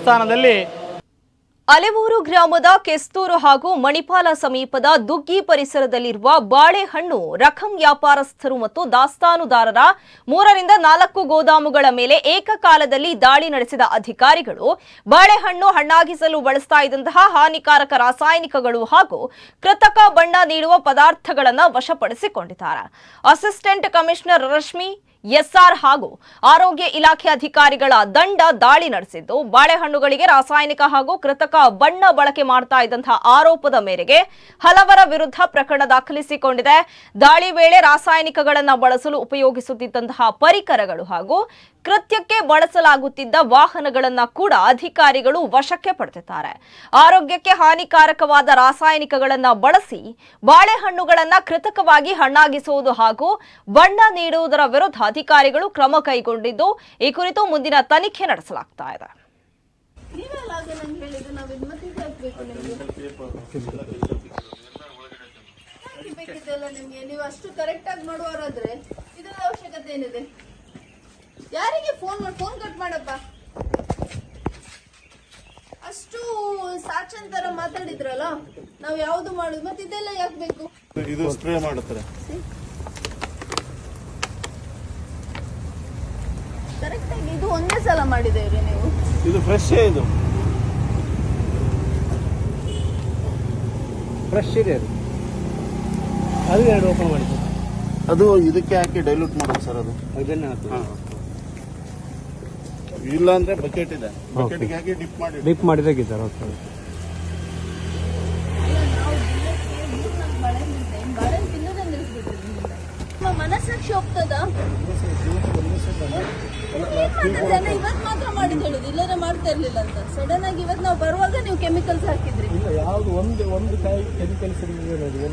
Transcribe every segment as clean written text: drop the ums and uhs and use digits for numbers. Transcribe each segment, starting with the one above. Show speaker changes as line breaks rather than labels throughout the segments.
ದೇವಸ್ಥಾನದಲ್ಲಿ
ಅಲೆವೂರು ಗ್ರಾಮದ ಕೆಸ್ತೂರು ಹಾಗೂ ಮಣಿಪಾಲ ಸಮೀಪದ ದುಗ್ಗಿ ಪರಿಸರದಲ್ಲಿರುವ ಬಾಳೆಹಣ್ಣು ರಕಂ ವ್ಯಾಪಾರಸ್ಥರು ಮತ್ತು ದಾಸ್ತಾನುದಾರರ 3ರಿಂದ 4 ಗೋದಾಮುಗಳ ಮೇಲೆ ಏಕಕಾಲದಲ್ಲಿ ದಾಳಿ ನಡೆಸಿದ ಅಧಿಕಾರಿಗಳು ಬಾಳೆಹಣ್ಣು ಹಣ್ಣಾಗಿಸಲು ಬಳಸ್ತಾ ಇದ್ದಂತಹ ಹಾನಿಕಾರಕ ರಾಸಾಯನಿಕಗಳು ಹಾಗೂ ಕೃತಕ ಬಣ್ಣ ನೀಡುವ ಪದಾರ್ಥಗಳನ್ನು ವಶಪಡಿಸಿಕೊಂಡಿದ್ದಾರೆ. ಅಸಿಸ್ಟೆಂಟ್ ಕಮಿಷನರ್ ರಶ್ಮಿ ಎಸ್ಆರ್ ಹಾಗೂ ಆರೋಗ್ಯ ಇಲಾಖೆ ಅಧಿಕಾರಿಗಳ ತಂಡ ದಾಳಿ ನಡೆಸಿದ್ದು ಬಾಳೆಹಣ್ಣುಗಳಿಗೆ ರಾಸಾಯನಿಕ ಹಾಗೂ ಕೃತಕ ಬಣ್ಣ ಬಳಕೆ ಮಾಡ್ತಾ ಇದ್ದಂತಹ ಆರೋಪದ ಮೇರೆಗೆ ಹಲವರ ವಿರುದ್ಧ ಪ್ರಕರಣ ದಾಖಲಿಸಿಕೊಂಡಿದೆ. ದಾಳಿ ವೇಳೆ ರಾಸಾಯನಿಕಗಳನ್ನು ಬಳಸಲು ಉಪಯೋಗಿಸುತ್ತಿದ್ದಂತಹ ಪರಿಕರಗಳು ಹಾಗೂ ಕೃತ್ಯಕ್ಕೆ ಬಳಸಲಾಗುತ್ತಿದ್ದ ವಾಹನಗಳನ್ನು ಕೂಡ ಅಧಿಕಾರಿಗಳು ವಶಕ್ಕೆ ಪಡೆದಿದ್ದಾರೆ. ಆರೋಗ್ಯಕ್ಕೆ ಹಾನಿಕಾರಕವಾದ ರಾಸಾಯನಿಕಗಳನ್ನು ಬಳಸಿ ಬಾಳೆಹಣ್ಣುಗಳನ್ನು ಕೃತಕವಾಗಿ ಹಣ್ಣಾಗಿಸುವುದು ಹಾಗೂ ಬಣ್ಣ ನೀಡುವುದರ ವಿರುದ್ಧ ಅಧಿಕಾರಿಗಳು ಕ್ರಮ ಕೈಗೊಂಡಿದ್ದು ಈ ಕುರಿತು ಮುಂದಿನ ತನಿಖೆ ನಡೆಸಲಾಗ್ತಾ ಇದೆ.
ನೀವು ಅಷ್ಟು ಕರೆಕ್ಟ್ ಆಗಿ ಮಾಡುವವರಾದ್ರೆ ಇದರ ಅವಶ್ಯಕತೆ ಏನಿದೆ? ಯಾರಿಗೆ ಫೋನ್ ಕಟ್ ಮಾಡಪ್ಪ. ಅಷ್ಟು ಸಾಚಂತರ ಮಾತಾಡಿದ್ರಲ್ಲ, ನಾವ್ ಯಾವ್ದು ಮಾಡುದು ಮತ್ತೆ ಇದೆಲ್ಲ ಯಾಕೆ ಬೇಕು?
ಇದು ಸ್ಪ್ರೇ ಮಾಡುತ್ತಾರೆ
ಕರೆಕ್ಟ್ ಆಗಿ. ಇದು ಒಂದೇ ಸಲ ಮಾಡಿದೇವ್ರಿ ನೀವು?
ಇದು ಫ್ರೆಶ್ ಇದು
ಫ್ರೆಶ್ ಇದೆ ಅದು ಎರಡು ಓಪನ್ ಮಾಡಿದ್ದು.
ಅದು ಇದಕ್ಕೆ ಹಾಕಿ ಡೈಲ್ಯೂಟ್ ಮಾಡೋದು ಸರ್. ಅದು ಇಲ್ಲ ಅಂದ್ರೆ ಬಕೆಟ್ ಇದೆ, ಬಕೆಟ್ಗೆ ಹಾಕಿ ಡಿಪ್
ಮಾಡಿದಾಗೆ ಸರ್. ಓಕೆ.
ಮನಸ್ಸಾಕ್ಷಿ ಹೋಗ್ತದ? ಇವತ್ ಮಾತ್ರ ಮಾಡಿ ಹೇಳುದು, ಇಲ್ಲದ್ರೆ ಮಾಡ್ತಾ ಇರ್ಲಿಲ್ಲ ಅಂತ. ಸಡನ್ ಆಗಿ ಇವತ್ತು ನಾವು ಬರುವಾಗ ನೀವು ಕೆಮಿಕಲ್ಸ್ ಹಾಕಿದ್ರಿ.
ಯಾವ್ದು ಒಂದು ಕಾಯಿ ಕೆಮಿಕಲ್ಸ್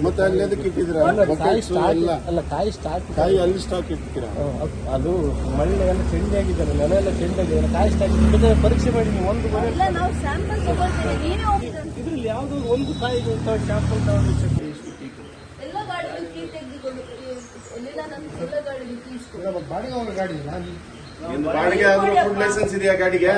ಮತ್ತೆ ಅಲ್ಲಿ ಅದಕ್ಕೆ ಇಟ್ಟಿದ್ರ?
ಅಲ್ಲ, ಕಾಯಿ ಸ್ಟಾಕ್,
ಕಾಯಿ ಅಲ್ಲಿ ಸ್ಟಾಕ್ ಇಟ್ಟಿದ್ದೀರಾ?
ಅದು ಮಣ್ಣು ಎಲ್ಲ ಚೆಂಡಾಗಿದ್ದಾರೆ, ನೆಲ ಎಲ್ಲ ಚೆಂಡಾಗಿದ್ದಾರೆ, ಕಾಯಿ ಸ್ಟಾಕ್ ಇಟ್ಟಿದ್ರೆ ಪರೀಕ್ಷೆ ಮಾಡಿ ನೀವು ಒಂದು
ಇಲ್ಲ, ನಾವು ಸ್ಯಾಂಪಲ್ ತಗೊಳ್ತೀವಿ. ನೀವೇ ಹೋಗ್ತೀರ
ಇದ್ರಲ್ಲಿ ಯಾವ್ದು ಒಂದು ಕಾಯಿಗೆ ಸ್ಯಾಂಪಲ್ ತಗೊಂಡು
ಎಲ್ಲ ಗಾಡಿ ಕೀ ತೆಗೆದುಕೊಂಡು ಎಲ್ಲ ನಮ್ಮ ಎಲ್ಲ ಗಾಡಿ ಕೀ
ಬಾಡಿಗೆ ಆದ್ರೂ ಫುಡ್ ಲೈಸೆನ್ಸ್ ಇದೆಯಾ ಗಾಡಿಗೆ?